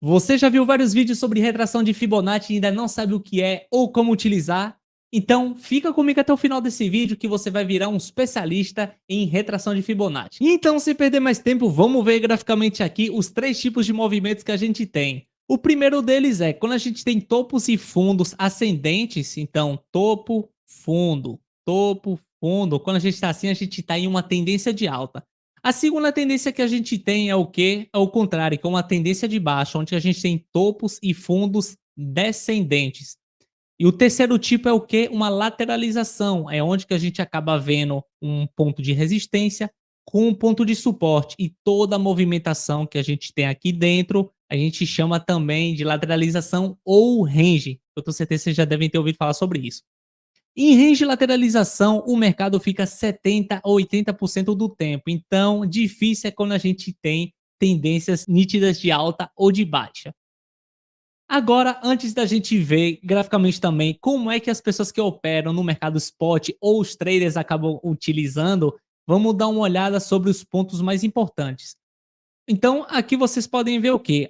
Você já viu vários vídeos sobre retração de Fibonacci e ainda não sabe o que é ou como utilizar? Então fica comigo até o final desse vídeo que você vai virar um especialista em retração de Fibonacci. Então, sem perder mais tempo, vamos ver graficamente aqui os três tipos de movimentos que a gente tem. O primeiro deles é quando a gente tem topos e fundos ascendentes, então topo, fundo, topo, fundo. Quando a gente está assim, a gente está em uma tendência de alta. A segunda tendência que a gente tem é o quê? É o contrário, que é uma tendência de baixa, onde a gente tem topos e fundos descendentes. E o terceiro tipo é o quê? Uma lateralização, é onde que a gente acaba vendo um ponto de resistência com um ponto de suporte. E toda a movimentação que a gente tem aqui dentro, a gente chama também de lateralização ou range. Eu tenho certeza que vocês já devem ter ouvido falar sobre isso. Em range de lateralização, o mercado fica 70 a 80% do tempo. Então, difícil é quando a gente tem tendências nítidas de alta ou de baixa. Agora, antes da gente ver graficamente também como é que as pessoas que operam no mercado spot ou os traders acabam utilizando, vamos dar uma olhada sobre os pontos mais importantes. Então, aqui vocês podem ver o que?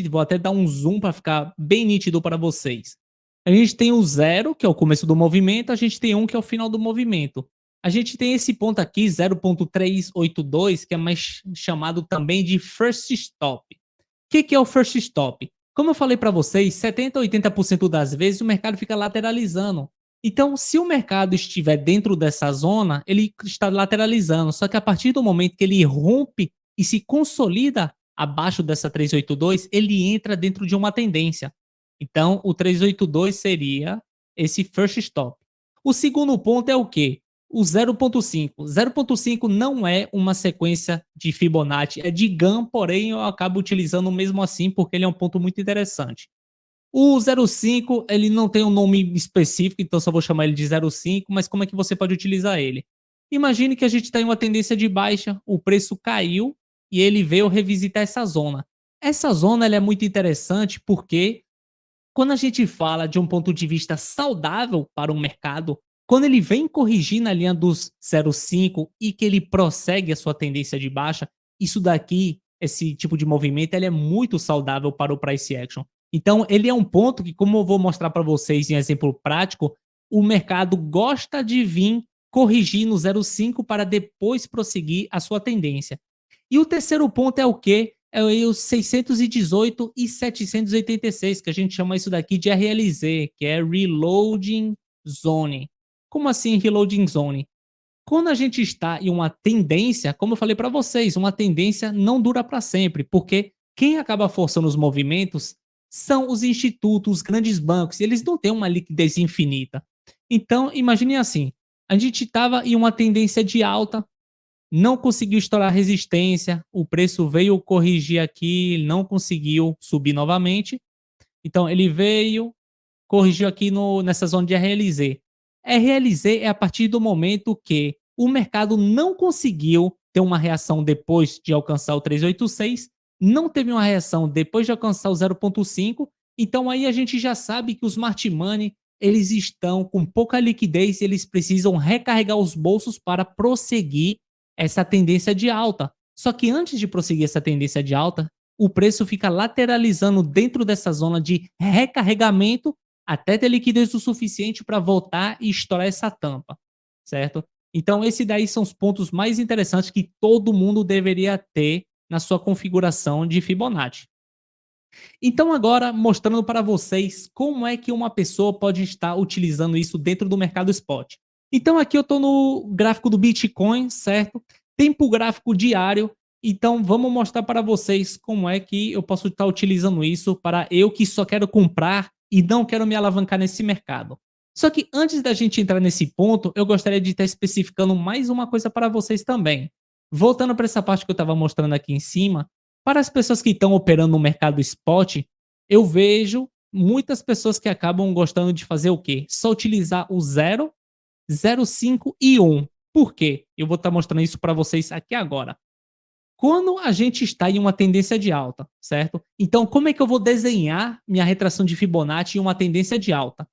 Vou até dar um zoom para ficar bem nítido para vocês. A gente tem o zero, que é o começo do movimento, a gente tem um, que é o final do movimento. A gente tem esse ponto aqui, 0.382, que é mais chamado também de first stop. O que é o first stop? Como eu falei para vocês, 70 a 80% das vezes o mercado fica lateralizando. Então, se o mercado estiver dentro dessa zona, ele está lateralizando. Só que a partir do momento que ele rompe e se consolida abaixo dessa 382, ele entra dentro de uma tendência. Então, o 382 seria esse first stop. O segundo ponto é o quê? O 0.5. 0.5 não é uma sequência de Fibonacci, é de GAN, porém eu acabo utilizando mesmo assim porque ele é um ponto muito interessante. O 0.5, ele não tem um nome específico, então só vou chamar ele de 0.5, mas como é que você pode utilizar ele? Imagine que a gente está em uma tendência de baixa, o preço caiu e ele veio revisitar essa zona. Essa zona ela é muito interessante porque quando a gente fala de um ponto de vista saudável para o mercado, quando ele vem corrigir na linha dos 0,5 e que ele prossegue a sua tendência de baixa, isso daqui, esse tipo de movimento, ele é muito saudável para o price action. Então, ele é um ponto que, como eu vou mostrar para vocês em exemplo prático, o mercado gosta de vir corrigir no 0,5 para depois prosseguir a sua tendência. E o terceiro ponto é o quê? É os 618 e 786, que a gente chama isso daqui de RLZ, que é Reloading Zone. Como assim Reloading Zone? Quando a gente está em uma tendência, como eu falei para vocês, uma tendência não dura para sempre, porque quem acaba forçando os movimentos são os institutos, os grandes bancos, e eles não têm uma liquidez infinita. Então, imagine assim, a gente estava em uma tendência de alta, não conseguiu estourar a resistência, o preço veio corrigir aqui, não conseguiu subir novamente. Então ele veio, corrigiu aqui nessa zona de RLZ. RLZ é a partir do momento que o mercado não conseguiu ter uma reação depois de alcançar o 386, não teve uma reação depois de alcançar o 0.5, então aí a gente já sabe que os smart money eles estão com pouca liquidez e eles precisam recarregar os bolsos para prosseguir essa tendência de alta. Só que antes de prosseguir essa tendência de alta, o preço fica lateralizando dentro dessa zona de recarregamento até ter liquidez o suficiente para voltar e estourar essa tampa, certo? Então, esse daí são os pontos mais interessantes que todo mundo deveria ter na sua configuração de Fibonacci. Então, agora mostrando para vocês como é que uma pessoa pode estar utilizando isso dentro do mercado spot. Então, aqui eu estou no gráfico do Bitcoin, certo? Tempo gráfico diário. Então, vamos mostrar para vocês como é que eu posso estar utilizando isso para eu que só quero comprar e não quero me alavancar nesse mercado. Só que antes da gente entrar nesse ponto, eu gostaria de estar especificando mais uma coisa para vocês também. Voltando para essa parte que eu estava mostrando aqui em cima, para as pessoas que estão operando no mercado spot, eu vejo muitas pessoas que acabam gostando de fazer o quê? Só utilizar o 0, 0,5 e 1. Por quê? Eu vou estar mostrando isso para vocês aqui agora. Quando a gente está em uma tendência de alta, certo? Então, como é que eu vou desenhar minha retração de Fibonacci em uma tendência de alta?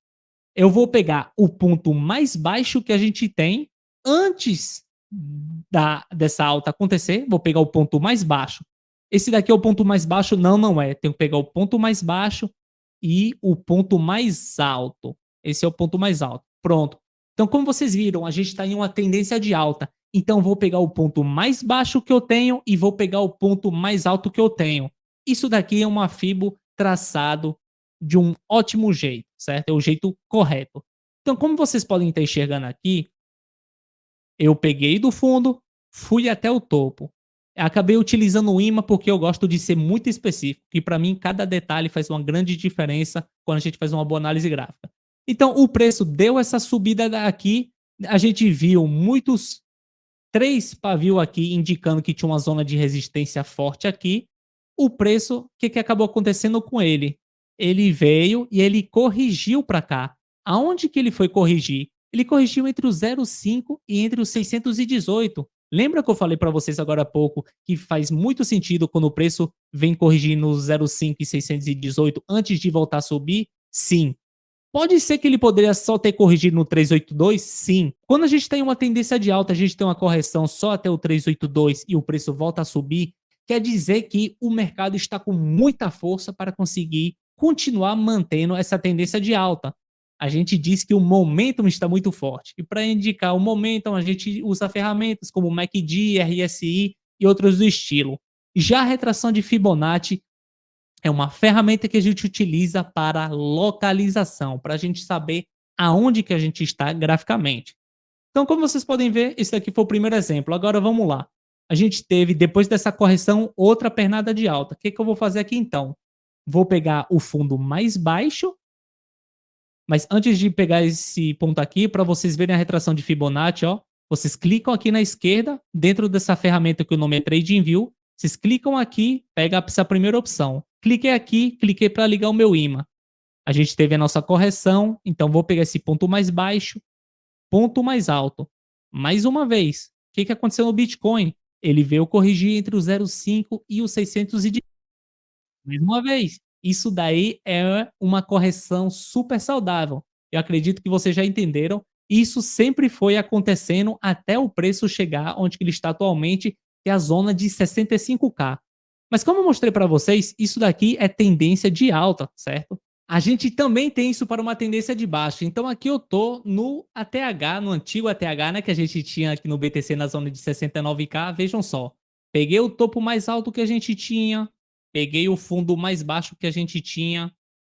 Eu vou pegar o ponto mais baixo que a gente tem antes dessa alta acontecer, vou pegar o ponto mais baixo Esse daqui é o ponto mais baixo? Não, não é. Tenho que pegar o ponto mais baixo e o ponto mais alto. Esse é o ponto mais alto. Pronto. Então, como vocês viram, a gente está em uma tendência de alta. Então, vou pegar o ponto mais baixo que eu tenho e vou pegar o ponto mais alto que eu tenho. Isso daqui é uma Fibo traçado de um ótimo jeito, certo? É o jeito correto. Então, como vocês podem estar enxergando aqui, eu peguei do fundo, fui até o topo. Acabei utilizando o imã porque eu gosto de ser muito específico, e para mim cada detalhe faz uma grande diferença quando a gente faz uma boa análise gráfica. Então o preço deu essa subida aqui, a gente viu muitos 3 pavio aqui indicando que tinha uma zona de resistência forte aqui. O preço, o que que acabou acontecendo com ele? Ele veio e ele corrigiu para cá. Aonde que ele foi corrigir? Ele corrigiu entre o 0,5 e entre os 618. Lembra que eu falei para vocês agora há pouco que faz muito sentido quando o preço vem corrigir no 0,5 e 618 antes de voltar a subir? Sim. Pode ser que ele poderia só ter corrigido no 382? Sim. Quando a gente tem uma tendência de alta, a gente tem uma correção só até o 382 e o preço volta a subir, quer dizer que o mercado está com muita força para conseguir continuar mantendo essa tendência de alta. A gente diz que o momentum está muito forte. E para indicar o momentum, a gente usa ferramentas como MACD, RSI e outros do estilo. Já a retração de Fibonacci é uma ferramenta que a gente utiliza para localização, para a gente saber aonde que a gente está graficamente. Então, como vocês podem ver, esse aqui foi o primeiro exemplo. Agora vamos lá. A gente teve, depois dessa correção, outra pernada de alta. O que, que eu vou fazer aqui então? Vou pegar o fundo mais baixo, mas antes de pegar esse ponto aqui, para vocês verem a retração de Fibonacci, ó, vocês clicam aqui na esquerda, dentro dessa ferramenta que o nome é TradingView, vocês clicam aqui, pega essa primeira opção. Cliquei aqui, cliquei para ligar o meu imã. A gente teve a nossa correção, então vou pegar esse ponto mais baixo, ponto mais alto. Mais uma vez, o que, que aconteceu no Bitcoin? Ele veio corrigir entre o 0,5 e o 600 e mais uma vez, isso daí é uma correção super saudável. Eu acredito que vocês já entenderam. Isso sempre foi acontecendo até o preço chegar onde que ele está atualmente, que é a zona de 65K. Mas como eu mostrei para vocês, isso daqui é tendência de alta, certo? A gente também tem isso para uma tendência de baixa. Então aqui eu tô no ATH, no antigo ATH, né, que a gente tinha aqui no BTC na zona de 69K. Vejam só, peguei o topo mais alto que a gente tinha, peguei o fundo mais baixo que a gente tinha,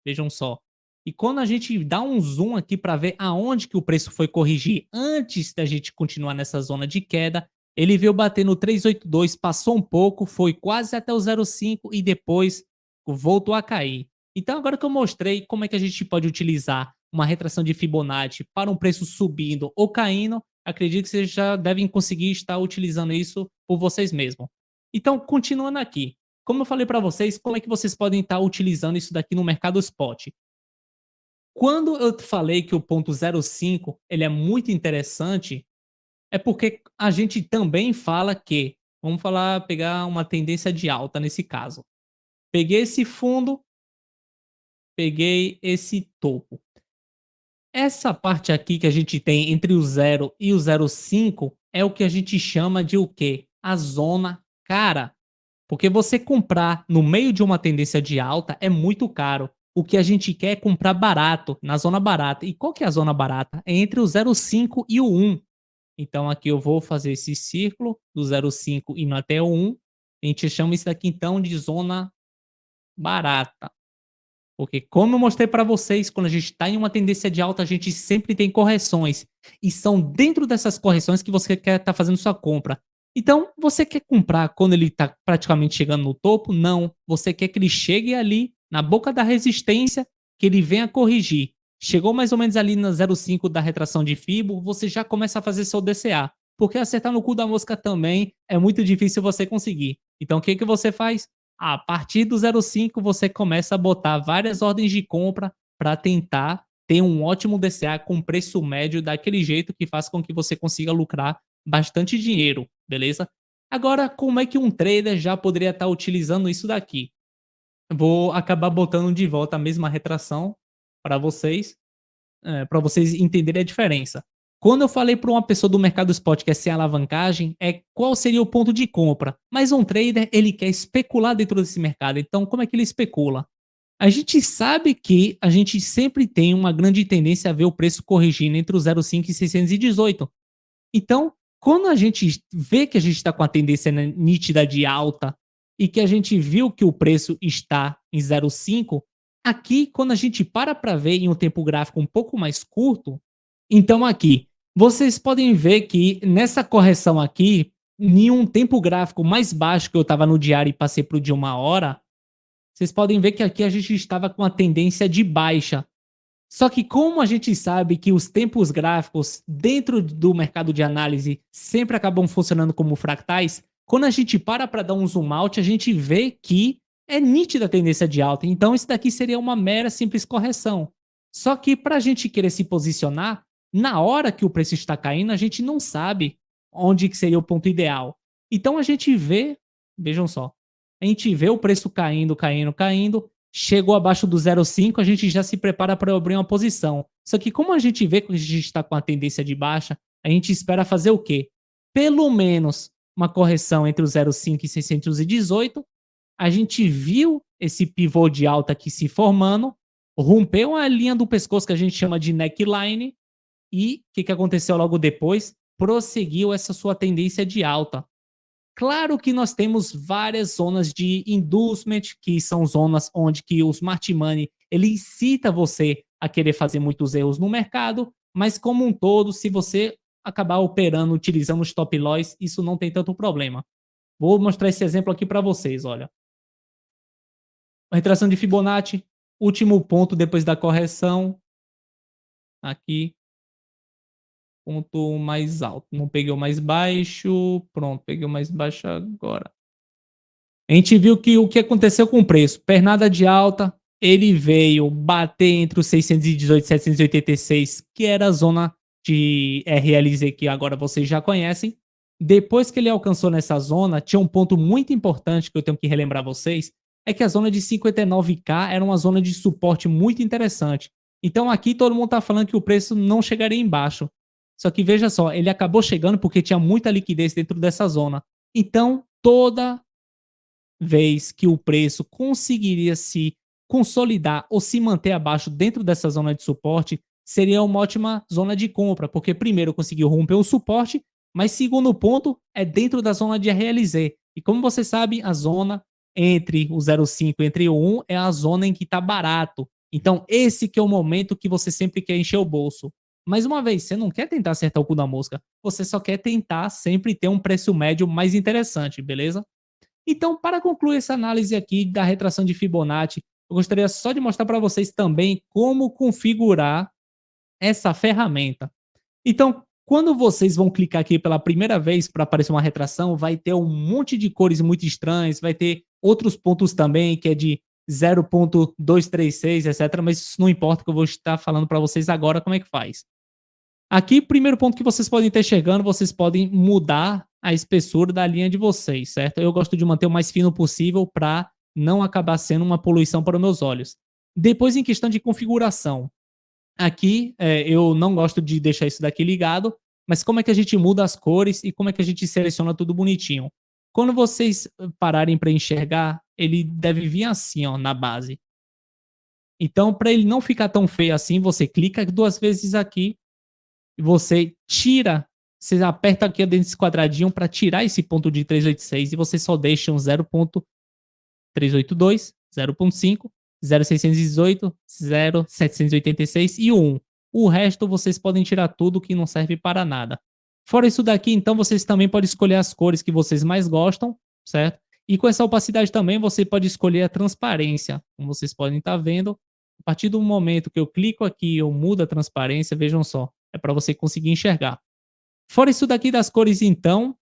vejam só. E quando a gente dá um zoom aqui para ver aonde que o preço foi corrigir antes da gente continuar nessa zona de queda, ele veio bater no 382, passou um pouco, foi quase até o 0,5 e depois voltou a cair. Então agora que eu mostrei como é que a gente pode utilizar uma retração de Fibonacci para um preço subindo ou caindo, acredito que vocês já devem conseguir estar utilizando isso por vocês mesmos. Então, continuando aqui, como eu falei para vocês, como é que vocês podem estar utilizando isso daqui no mercado spot? Quando eu falei que o ponto 0,5 ele é muito interessante, é porque a gente também fala que, vamos falar, pegar uma tendência de alta nesse caso. Peguei esse fundo, peguei esse topo. Essa parte aqui que a gente tem entre o 0 e o 0,5 é o que a gente chama de o quê? A zona cara. Porque você comprar no meio de uma tendência de alta é muito caro. O que a gente quer é comprar barato, na zona barata. E qual que é a zona barata? É entre o 0,5 e o 1. Então aqui eu vou fazer esse círculo do 0,5 indo até o 1. A gente chama isso daqui então de zona barata. Porque como eu mostrei para vocês, quando a gente está em uma tendência de alta, a gente sempre tem correções. E são dentro dessas correções que você quer estar fazendo sua compra. Então, você quer comprar quando ele está praticamente chegando no topo? Não. Você quer que ele chegue ali, na boca da resistência, que ele venha corrigir. Chegou mais ou menos ali na 0,5 da retração de Fibo, você já começa a fazer seu DCA. Porque acertar no cu da mosca também é muito difícil você conseguir. Então, o que, que você faz? A partir do 0,5 você começa a botar várias ordens de compra para tentar ter um ótimo DCA com preço médio daquele jeito que faz com que você consiga lucrar bastante dinheiro, beleza? Agora, como é que um trader já poderia estar utilizando isso daqui? Vou acabar botando de volta a mesma retração para vocês entenderem a diferença. Quando eu falei para uma pessoa do mercado spot que é sem alavancagem, é qual seria o ponto de compra. Mas um trader, ele quer especular dentro desse mercado. Então, como é que ele especula? A gente sabe que a gente sempre tem uma grande tendência a ver o preço corrigindo entre o 0,5 e 618. Então, quando a gente vê que a gente está com a tendência nítida de alta e que a gente viu que o preço está em 0,5, aqui, quando a gente para ver em um tempo gráfico um pouco mais curto, então aqui, vocês podem ver que nessa correção aqui, em um tempo gráfico mais baixo que eu estava no diário e passei para o de 1 hora, vocês podem ver que aqui a gente estava com a tendência de baixa. Só que como a gente sabe que os tempos gráficos dentro do mercado de análise sempre acabam funcionando como fractais, quando a gente para dar um zoom out, a gente vê que é nítida a tendência de alta. Então isso daqui seria uma mera simples correção. Só que para a gente querer se posicionar, na hora que o preço está caindo, a gente não sabe onde que seria o ponto ideal. Então a gente vê, vejam só, a gente vê o preço caindo, caindo, caindo, chegou abaixo do 0,5, a gente já se prepara para abrir uma posição. Só que como a gente vê que a gente está com a tendência de baixa, a gente espera fazer o quê? Pelo menos uma correção entre o 0,5 e 618. A gente viu esse pivô de alta aqui se formando, rompeu a linha do pescoço que a gente chama de neckline e o que aconteceu logo depois? Prosseguiu essa sua tendência de alta. Claro que nós temos várias zonas de inducement, que são zonas onde que o smart money ele incita você a querer fazer muitos erros no mercado, mas como um todo, se você acabar operando utilizando os stop loss, isso não tem tanto problema. Vou mostrar esse exemplo aqui para vocês, olha. A retração de Fibonacci, último ponto depois da correção, aqui, ponto mais alto. Não peguei o mais baixo, pronto, peguei o mais baixo agora. A gente viu que o que aconteceu com o preço, pernada de alta, ele veio bater entre os 618 e 786, que era a zona de RLZ que agora vocês já conhecem. Depois que ele alcançou nessa zona, tinha um ponto muito importante que eu tenho que relembrar vocês, é que a zona de 59K era uma zona de suporte muito interessante. Então aqui todo mundo está falando que o preço não chegaria embaixo. Só que veja só, ele acabou chegando porque tinha muita liquidez dentro dessa zona. Então toda vez que o preço conseguiria se consolidar ou se manter abaixo dentro dessa zona de suporte, seria uma ótima zona de compra, porque primeiro conseguiu romper o suporte, mas segundo ponto é dentro da zona de RLZ. E como você sabe, a zona entre o 0,5 entre o 1 é a zona em que está barato. Então esse que é o momento que você sempre quer encher o bolso. Mais uma vez, você não quer tentar acertar o cu da mosca, você só quer tentar sempre ter um preço médio mais interessante, beleza? Então, para concluir essa análise aqui da retração de Fibonacci, eu gostaria só de mostrar para vocês também como configurar essa ferramenta. Então, quando vocês vão clicar aqui pela primeira vez para aparecer uma retração, vai ter um monte de cores muito estranhas, vai ter outros pontos também, que é de 0,236, etc. Mas isso não importa, que eu vou estar falando para vocês agora como é que faz. Aqui, primeiro ponto que vocês podem estar enxergando, vocês podem mudar a espessura da linha de vocês, certo? Eu gosto de manter o mais fino possível para não acabar sendo uma poluição para os meus olhos. Depois, em questão de configuração, aqui eu não gosto de deixar isso daqui ligado, mas como é que a gente muda as cores e como é que a gente seleciona tudo bonitinho? Quando vocês pararem para enxergar, ele deve vir assim, ó, na base. Então, para ele não ficar tão feio assim, você clica 2 vezes aqui e você tira, você aperta aqui dentro desse quadradinho para tirar esse ponto de 386 e você só deixa um 0.382, 0.5, 0.618, 0.786 e 1. O resto vocês podem tirar tudo que não serve para nada. Fora isso daqui, então, vocês também podem escolher as cores que vocês mais gostam, certo? E com essa opacidade também, você pode escolher a transparência, como vocês podem estar vendo. A partir do momento que eu clico aqui, eu mudo a transparência, vejam só, é para você conseguir enxergar. Fora isso daqui das cores, então,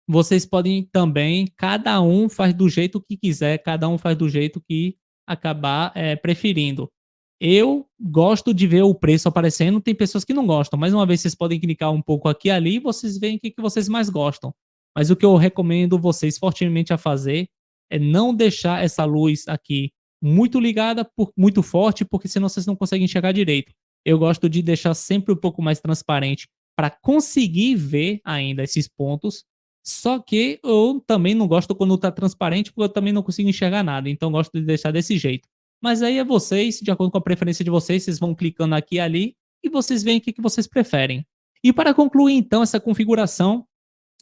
vocês podem também, cada um faz do jeito que quiser, cada um faz do jeito que acabar preferindo. Eu gosto de ver o preço aparecendo, tem pessoas que não gostam. Mais uma vez, vocês podem clicar um pouco aqui e ali e vocês veem o que vocês mais gostam. Mas o que eu recomendo vocês fortemente a fazer é não deixar essa luz aqui muito ligada, muito forte, porque senão vocês não conseguem enxergar direito. Eu gosto de deixar sempre um pouco mais transparente, para conseguir ver ainda esses pontos, só que eu também não gosto quando tá transparente, porque eu também não consigo enxergar nada, então eu gosto de deixar desse jeito. Mas aí é vocês, de acordo com a preferência de vocês, vocês vão clicando aqui e ali e vocês veem o que vocês preferem. E para concluir então essa configuração,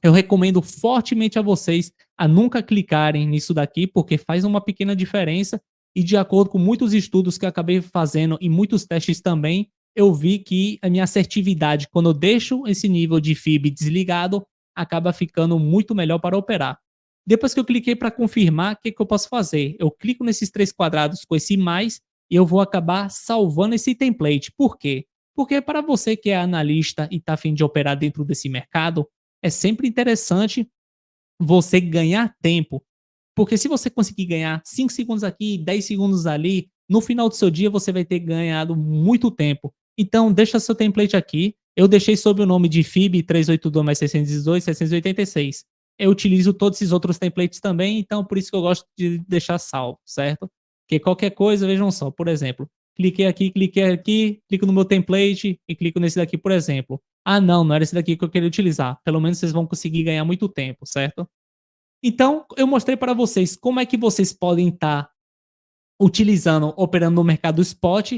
eu recomendo fortemente a vocês a nunca clicarem nisso daqui, porque faz uma pequena diferença e de acordo com muitos estudos que eu acabei fazendo e muitos testes também, eu vi que a minha assertividade, quando eu deixo esse nível de FIB desligado, acaba ficando muito melhor para operar. Depois que eu cliquei para confirmar, o que, que eu posso fazer? Eu clico nesses três quadrados com esse mais e eu vou acabar salvando esse template. Por quê? Porque para você que é analista e está a fim de operar dentro desse mercado, é sempre interessante você ganhar tempo, porque se você conseguir ganhar 5 segundos aqui, 10 segundos ali, no final do seu dia você vai ter ganhado muito tempo. Então deixa seu template aqui, eu deixei sob o nome de FIB 382 mais 618, 686. Eu utilizo todos esses outros templates também, então por isso que eu gosto de deixar salvo, certo? Porque qualquer coisa, vejam só, por exemplo, cliquei aqui, clico no meu template e clico nesse daqui, por exemplo. Ah, não, não era esse daqui que eu queria utilizar. Pelo menos vocês vão conseguir ganhar muito tempo, certo? Então, eu mostrei para vocês como é que vocês podem estar utilizando, operando no mercado spot,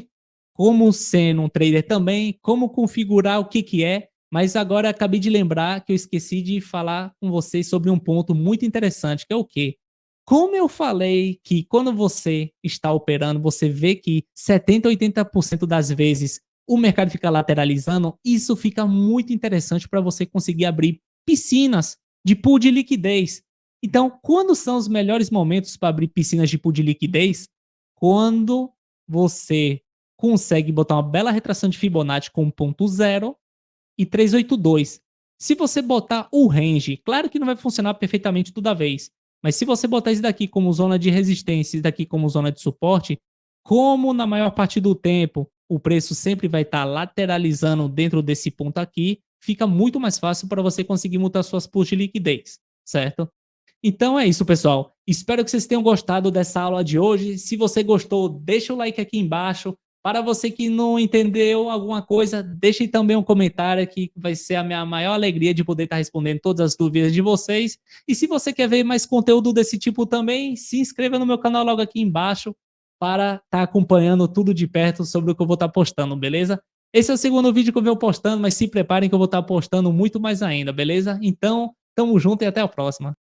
como sendo um trader também, como configurar o que que é, mas agora acabei de lembrar que eu esqueci de falar com vocês sobre um ponto muito interessante, que é o quê? Como eu falei que quando você está operando, você vê que 70, 80% das vezes o mercado fica lateralizando, isso fica muito interessante para você conseguir abrir piscinas de pool de liquidez. Então, quando são os melhores momentos para abrir piscinas de pool de liquidez? Quando você consegue botar uma bela retração de Fibonacci com 1.0 e 382. Se você botar o range, claro que não vai funcionar perfeitamente toda vez, mas se você botar isso daqui como zona de resistência, isso daqui como zona de suporte, como na maior parte do tempo o preço sempre vai estar lateralizando dentro desse ponto aqui, fica muito mais fácil para você conseguir montar suas pools de liquidez, certo? Então é isso, pessoal. Espero que vocês tenham gostado dessa aula de hoje. Se você gostou, deixa o like aqui embaixo. Para você que não entendeu alguma coisa, deixe também um comentário aqui, que vai ser a minha maior alegria de poder estar respondendo todas as dúvidas de vocês. E se você quer ver mais conteúdo desse tipo também, se inscreva no meu canal logo aqui embaixo para estar acompanhando tudo de perto sobre o que eu vou estar postando, beleza? Esse é o segundo vídeo que eu venho postando, mas se preparem que eu vou estar postando muito mais ainda, beleza? Então, tamo junto e até a próxima.